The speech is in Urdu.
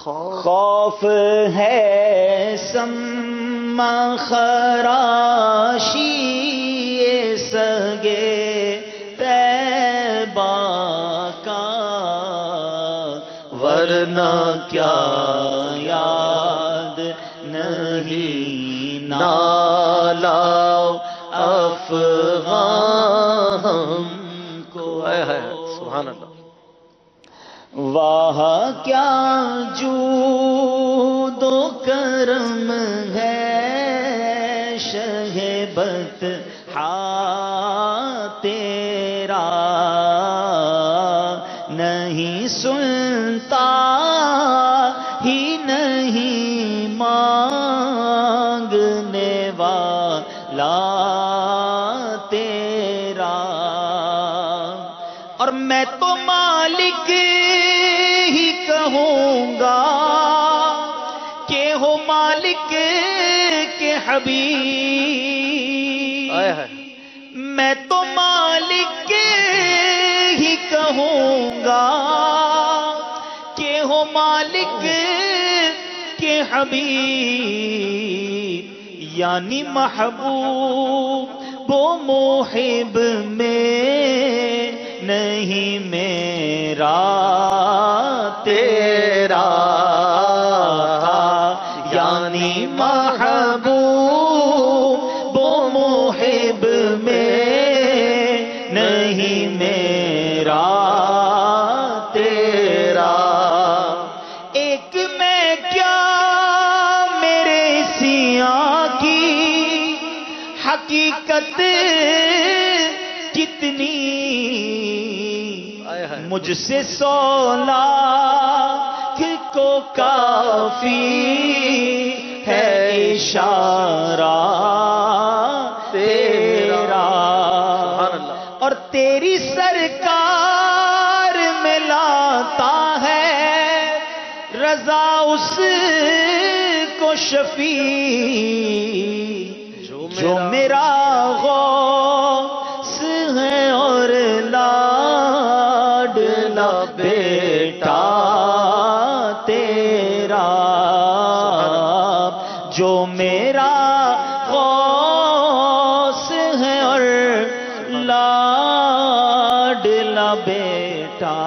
خوف ہے سما خراشی سگے طیبہ کا، ورنہ کیا یاد نہیں نالا افغان کو۔ سبحان اللہ۔ واہ کیا جود و کرم ہے شہ بطحا تیرا، نہیں سنتا ہی نہیں مانگنے والا تیرا، اور میں تو مالک ہی کہوں گا کہ ہو مالک کے حبیب، میں تو مالک ہی کہوں گا کہ ہو مالک کے حبیب، یعنی محبوب وہ محب میں نہیں میرا تیرا، یعنی محبوب وہ محب میں نہیں میرا تیرا، ایک میں کیا میرے سیاں کی حقیقت کتنی، مجھ سے 100 لاکھ کو کافی ہے اشارہ تیرا، اور تیری سرکار میں لاتا ہے رضا اس کو شفیع، جو میرا غوث ہے اور لاڈلا بیٹا تیرا، جو میرا غوث ہے اور لاڈلا بیٹا